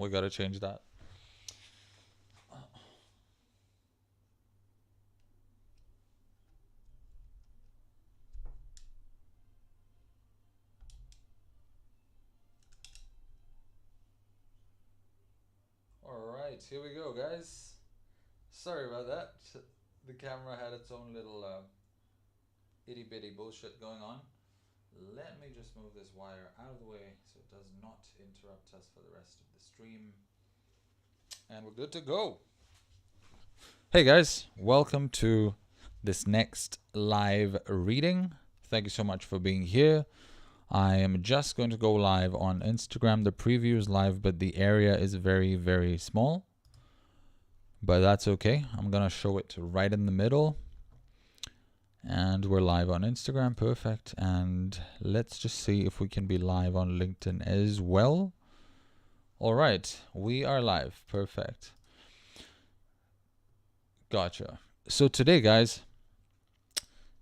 We got to change that. All right, here we go, guys. Sorry about that. The camera had its own little itty bitty bullshit going on. Let me just move this wire out of the way so it does not interrupt us for the rest of the stream. And we're good to go. Hey guys, welcome to this next live reading. Thank you so much for being here. I am just going to go live on Instagram. The preview is live, but the area is very, very small. But that's okay. I'm going to show it right in the middle. And we're live on Instagram. Perfect. And let's just see if we can be live on LinkedIn as well. All right. We are live. Perfect. Gotcha. So today, guys,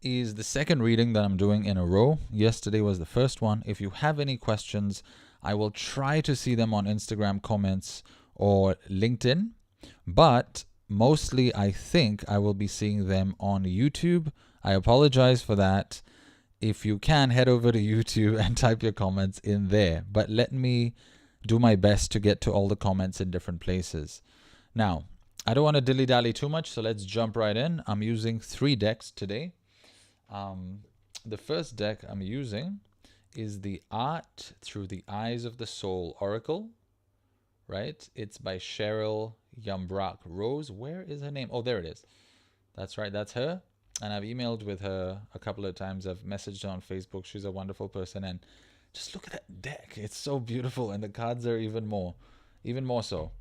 is the second reading that I'm doing in a row. Yesterday was the first one. If you have any questions, I will try to see them on Instagram comments or LinkedIn. But mostly, I think I will be seeing them on YouTube. I apologize for that. If you can, head over to YouTube and type your comments in there. But let me do my best to get to all the comments in different places. Now, I don't want to dilly-dally too much, so let's jump right in. I'm using 3 decks today. The first deck I'm using is the Art Through the Eyes of the Soul Oracle, right? It's by Cheryl Yambrak Rose. Where is her name? Oh, there it is. That's right. That's her. And I've emailed with her a couple of times. I've messaged her on Facebook. She's a wonderful person. And just look at that deck. It's so beautiful. And the cards are even more so.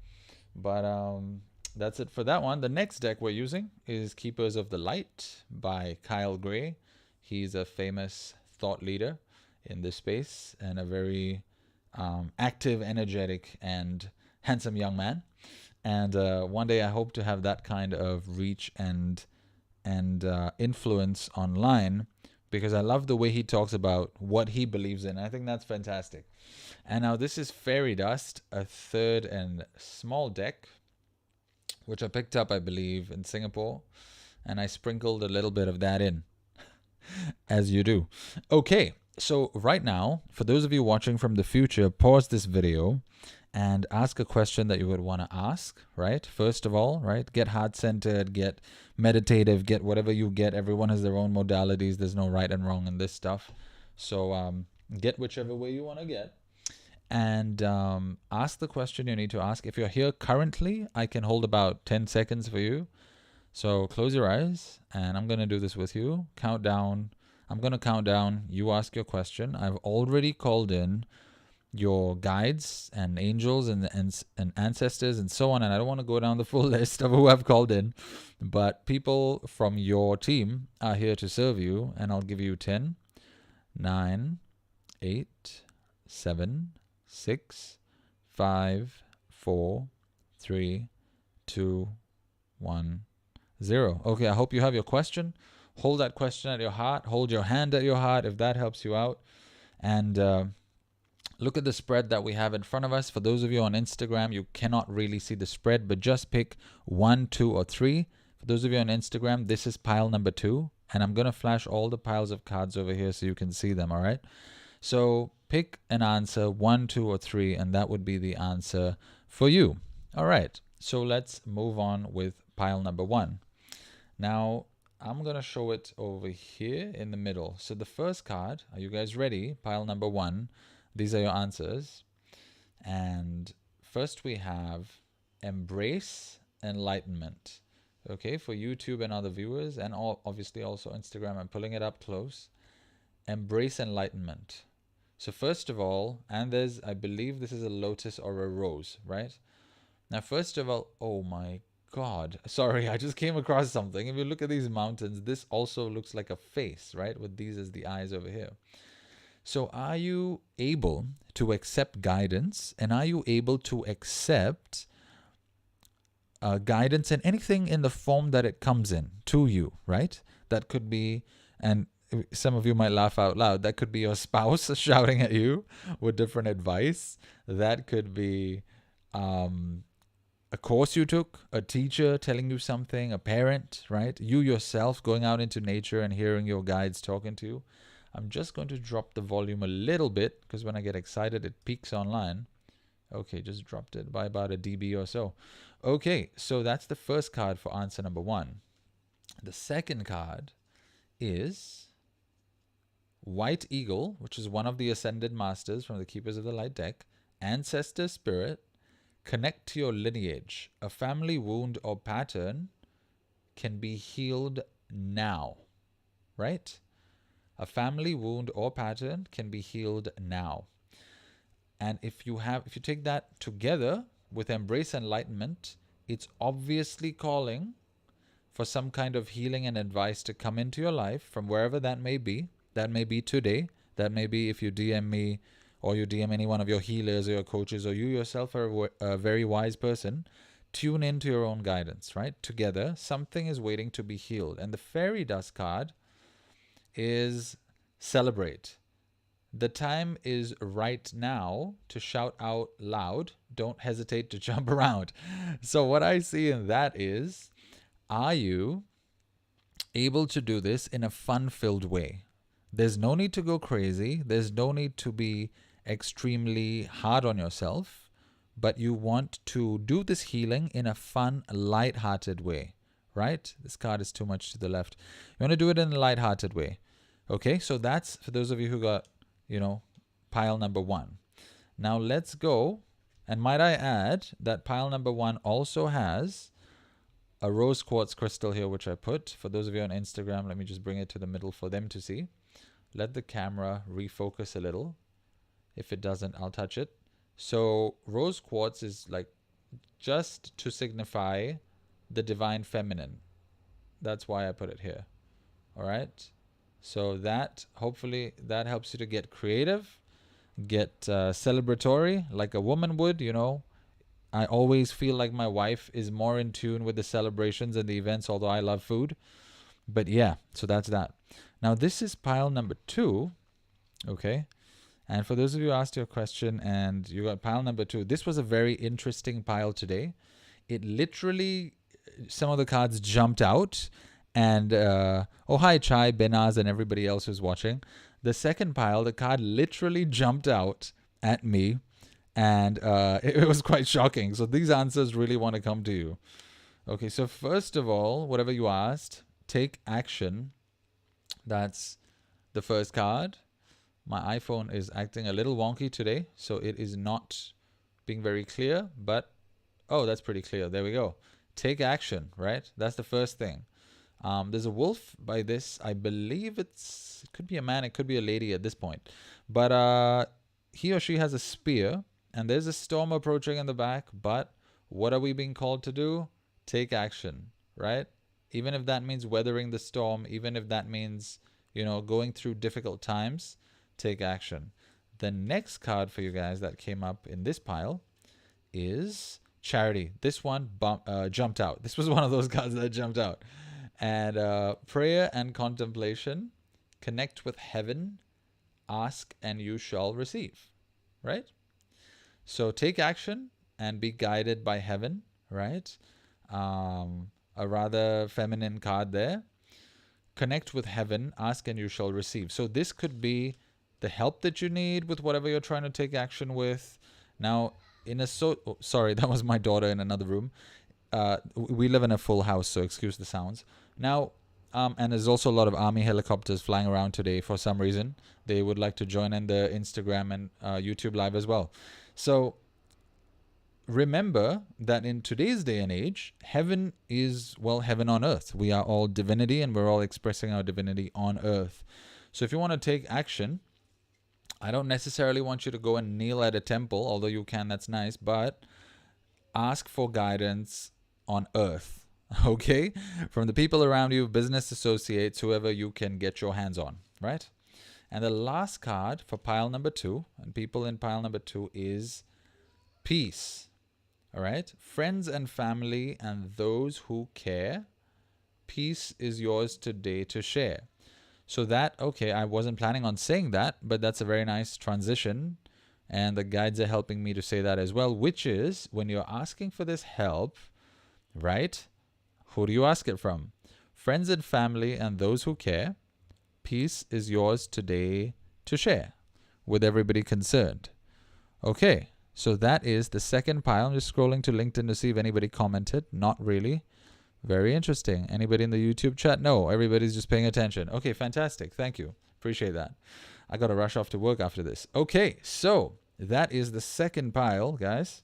But that's it for that one. The next deck we're using is Keepers of the Light by Kyle Gray. He's a famous thought leader in this space and a very active, energetic, and handsome young man. And one day I hope to have that kind of reach and influence online, because I love the way he talks about what he believes in. I think that's fantastic. And now this is Fairy Dust, a third and small deck, which I picked up, I believe, in Singapore. And I sprinkled a little bit of that in, as you do. Okay, so right now, for those of you watching from the future, pause this video and ask a question that you would want to ask, right? First of all, right? Get heart-centered, get meditative, get whatever you get. Everyone has their own modalities. There's no right and wrong in this stuff. So get whichever way you want to get. And ask the question you need to ask. If you're here currently, I can hold about 10 seconds for you. So close your eyes, and I'm going to do this with you. Count down. I'm going to count down. You ask your question. I've already called in your guides and angels and ancestors and so on. And I don't want to go down the full list of who I've called in. But people from your team are here to serve you. And I'll give you 10, 9, 8, 7, 6, 5, 4, 3, 2, 1, 0. Okay, I hope you have your question. Hold that question at your heart. Hold your hand at your heart if that helps you out. And look at the spread that we have in front of us. For those of you on Instagram, you cannot really see the spread, but just pick 1, 2, or 3. For those of you on Instagram, this is pile number 2. And I'm going to flash all the piles of cards over here so you can see them, all right? So pick an answer, 1, 2, or 3, and that would be the answer for you. All right, so let's move on with pile number 1. Now, I'm going to show it over here in the middle. So the first card, are you guys ready? Pile number 1. These are your answers. And first we have Embrace Enlightenment. Okay, for YouTube and other viewers, and obviously also Instagram. I'm pulling it up close. Embrace Enlightenment. So first of all, and I believe this is a lotus or a rose, right? Now, first of all, oh my God. Sorry, I just came across something. If you look at these mountains, this also looks like a face, right? With these as the eyes over here. So are you able to accept guidance, and are you able to accept guidance and anything in the form that it comes in to you, right? That could be, and some of you might laugh out loud, that could be your spouse shouting at you with different advice. That could be a course you took, a teacher telling you something, a parent, right? You yourself going out into nature and hearing your guides talking to you. I'm just going to drop the volume a little bit because when I get excited, it peaks online. Okay, just dropped it by about a dB or so. Okay, so that's the first card for answer number 1. The second card is White Eagle, which is one of the Ascended Masters from the Keepers of the Light deck. Ancestor Spirit, connect to your lineage. A family wound or pattern can be healed now, right? A family wound or pattern can be healed now. And if you take that together with Embrace Enlightenment, it's obviously calling for some kind of healing and advice to come into your life from wherever that may be. That may be today. That may be if you DM me or you DM any one of your healers or your coaches, or you yourself are a very wise person. Tune into your own guidance, right? Together, something is waiting to be healed. And the fairy dust card is celebrate. The time is right now to shout out loud. Don't hesitate to jump around. So what I see in that is, are you able to do this in a fun-filled way? There's no need to go crazy. There's no need to be extremely hard on yourself, but you want to do this healing in a fun, light-hearted way, right? This card is too much to the left. You want to do it in a light-hearted way. Okay, so that's for those of you who got, pile number 1. Now let's go, and might I add that pile number 1 also has a rose quartz crystal here, which I put. For those of you on Instagram, let me just bring it to the middle for them to see. Let the camera refocus a little. If it doesn't, I'll touch it. So rose quartz is like just to signify the divine feminine. That's why I put it here. All right. So that, hopefully, that helps you to get creative, get celebratory like a woman would, I always feel like my wife is more in tune with the celebrations and the events, although I love food. But yeah, so that's that. Now, this is pile number 2, okay? And for those of you who asked your question and you got pile number 2, this was a very interesting pile today. It literally, some of the cards jumped out. And, oh, hi, Chai, Benaz, and everybody else who's watching. The second pile, the card literally jumped out at me. And it was quite shocking. So these answers really want to come to you. Okay, so first of all, whatever you asked, take action. That's the first card. My iPhone is acting a little wonky today, so it is not being very clear. But, oh, that's pretty clear. There we go. Take action, right? That's the first thing. There's a wolf by this. I believe it could be a man. It could be a lady at this point. But he or she has a spear. And there's a storm approaching in the back, but what are we being called to do? Take action, right? Even if that means weathering the storm, even if that means, going through difficult times, take action. The next card for you guys that came up in this pile is Charity. This one jumped out. This was one of those cards that jumped out. And prayer and contemplation, connect with heaven, ask and you shall receive, right? So take action and be guided by heaven, right? A rather feminine card there. Connect with heaven, ask and you shall receive. So this could be the help that you need with whatever you're trying to take action with. Now, sorry, that was my daughter in another room. We live in a full house, so excuse the sounds. Now, and there's also a lot of army helicopters flying around today for some reason. They would like to join in the Instagram and YouTube live as well. So remember that in today's day and age, heaven is, heaven on earth. We are all divinity and we're all expressing our divinity on earth. So if you want to take action, I don't necessarily want you to go and kneel at a temple, although you can, that's nice, but ask for guidance on earth, okay? From the people around you, business associates, whoever you can get your hands on, right? And the last card for pile number 2, and people in pile number 2, is peace. All right? Friends and family and those who care, peace is yours today to share. So that, okay, I wasn't planning on saying that, but that's a very nice transition And the guides are helping me to say that as well, which is when you're asking for this help, right? Who do you ask it from? Friends and family and those who care. Peace is yours today to share with everybody concerned. Okay, so that is the second pile. I'm just scrolling to LinkedIn to see if anybody commented. Not really. Very interesting. Anybody in the YouTube chat? No, everybody's just paying attention. Okay, fantastic. Thank you. Appreciate that. I got to rush off to work after this. Okay, so that is the second pile, guys.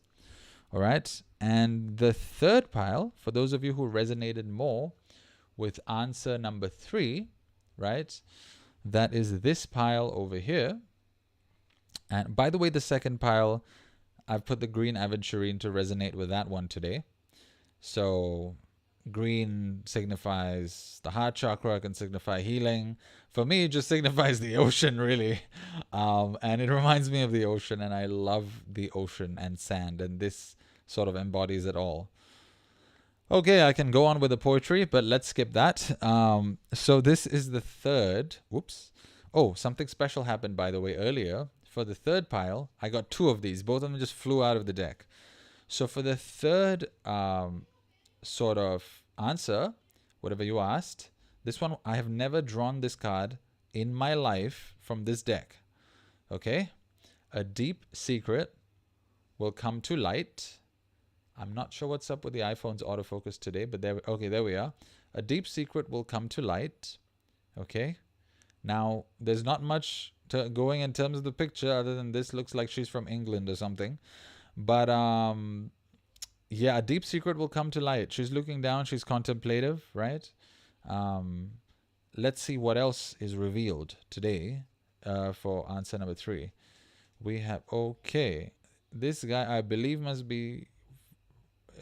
All right. And the third pile, for those of you who resonated more with answer number 3, right? That is this pile over here. And by the way, the second pile, I've put the green aventurine to resonate with that one today. So green signifies the heart chakra, can signify healing. For me, it just signifies the ocean, really. And it reminds me of the ocean, and I love the ocean and sand, and this sort of embodies it all. Okay, I can go on with the poetry, but let's skip that. So this is the third. Whoops. Oh, something special happened, by the way, earlier. For the third pile, I got 2 of these. Both of them just flew out of the deck. So for the third sort of answer, whatever you asked, this one, I have never drawn this card in my life from this deck. Okay? A deep secret will come to light. I'm not sure what's up with the iPhone's autofocus today, but there we are. A deep secret will come to light. Okay? Now, there's not much going in terms of the picture other than this looks like she's from England or something. But yeah, a deep secret will come to light. She's looking down. She's contemplative, right? Let's see what else is revealed today for answer number 3. We have, okay, this guy I believe must be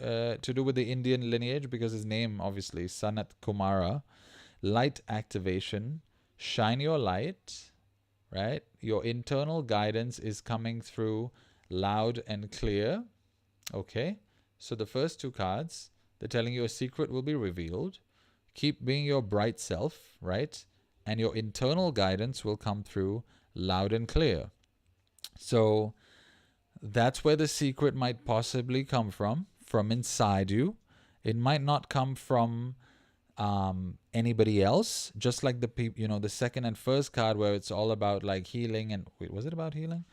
to do with the Indian lineage because his name obviously Sanat Kumara. Light activation, shine your light, right? Your internal guidance is coming through loud and clear. Okay, so the first 2 cards, they're telling you a secret will be revealed. Keep being your bright self, right? And your internal guidance will come through loud and clear. So that's where the secret might possibly come from inside you. It might not come from anybody else, just like the people, the second and first card where it's all about like healing. And wait, was it about healing?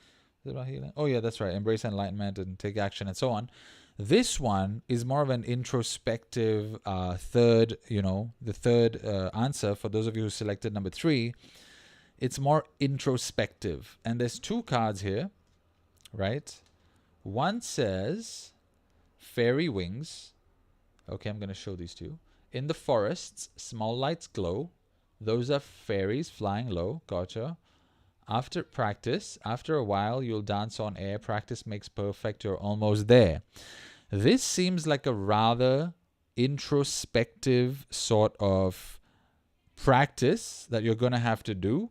Was it about healing? Oh yeah, that's right. Embrace enlightenment and take action and so on. This one is more of an introspective third, the third answer for those of you who selected number 3. It's more introspective. And there's 2 cards here, right? One says fairy wings. Okay, I'm going to show these to you. In the forests, small lights glow. Those are fairies flying low. Gotcha. After practice, after a while, you'll dance on air. Practice makes perfect. You're almost there. This seems like a rather introspective sort of practice that you're going to have to do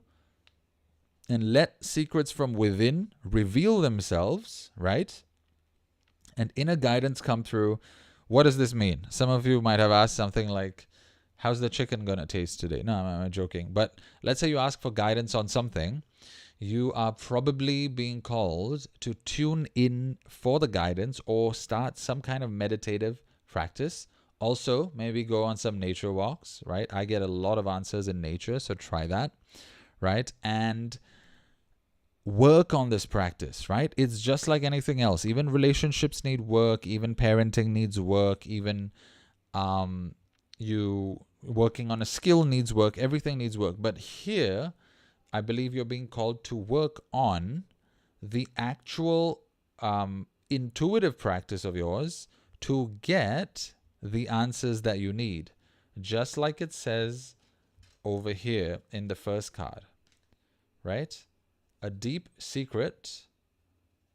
and let secrets from within reveal themselves, right? And inner guidance come through. What does this mean? Some of you might have asked something like, how's the chicken going to taste today? No, I'm joking. But let's say you ask for guidance on something. You are probably being called to tune in for the guidance or start some kind of meditative practice. Also, maybe go on some nature walks, right? I get a lot of answers in nature, so try that, right? And work on this practice, right? It's just like anything else. Even relationships need work. Even parenting needs work. Even you working on a skill needs work. Everything needs work. But here, I believe you're being called to work on the actual intuitive practice of yours to get the answers that you need. Just like it says over here in the first card, right? A deep secret,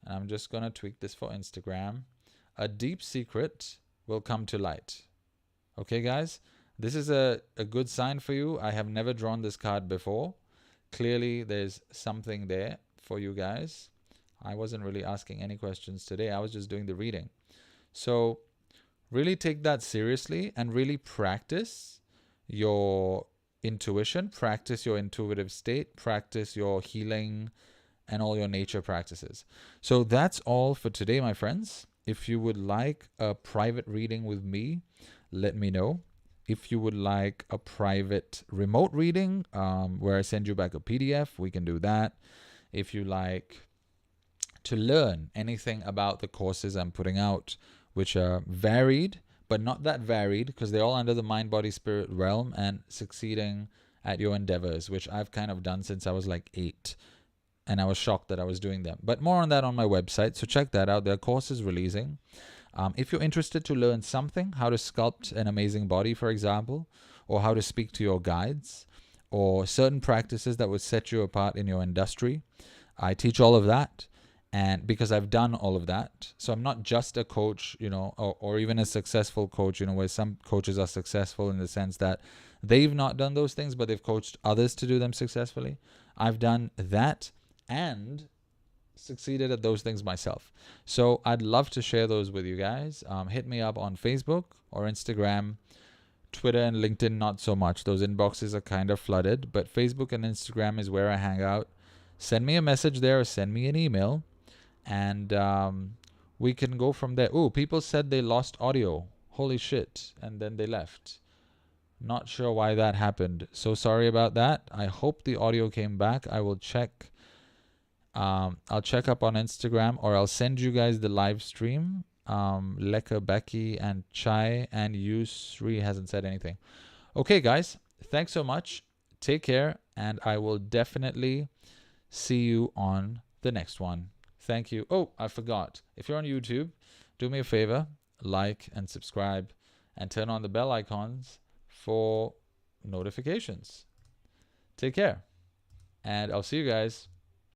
and I'm just going to tweak this for Instagram. A deep secret will come to light. Okay, guys? This is a good sign for you. I have never drawn this card before. Clearly, there's something there for you guys. I wasn't really asking any questions today. I was just doing the reading. So really take that seriously and really practice your intuition, practice your intuitive state, practice your healing and all your nature practices. So that's all for today, my friends. If you would like a private reading with me, let me know. If you would like a private remote reading where I send you back a PDF, we can do that. If you like to learn anything about the courses I'm putting out, which are varied, but not that varied, because they're all under the mind, body, spirit realm and succeeding at your endeavors, which I've kind of done since I was like 8. And I was shocked that I was doing them. But more on that on my website. So check that out. There are courses releasing. If you're interested to learn something, how to sculpt an amazing body, for example, or how to speak to your guides, or certain practices that would set you apart in your industry, I teach all of that. And because I've done all of that, so I'm not just a coach, or even a successful coach, where some coaches are successful in the sense that they've not done those things, but they've coached others to do them successfully. I've done that and succeeded at those things myself. So I'd love to share those with you guys. Hit me up on Facebook or Instagram. Twitter and LinkedIn, not so much. Those inboxes are kind of flooded, but Facebook and Instagram is where I hang out. Send me a message there or send me an email, and we can go from there. Oh, people said they lost audio. Holy shit. And then they left. Not sure why that happened. So sorry about that. I hope the audio came back. I will check. I'll check up on Instagram, or I'll send you guys the live stream. Leka, Becky, and Chai, and Yusri hasn't said anything. Okay, guys. Thanks so much. Take care, and I will definitely see you on the next one. Thank you. Oh, I forgot. If you're on YouTube, do me a favor, like and subscribe, and turn on the bell icons for notifications. Take care, and I'll see you guys.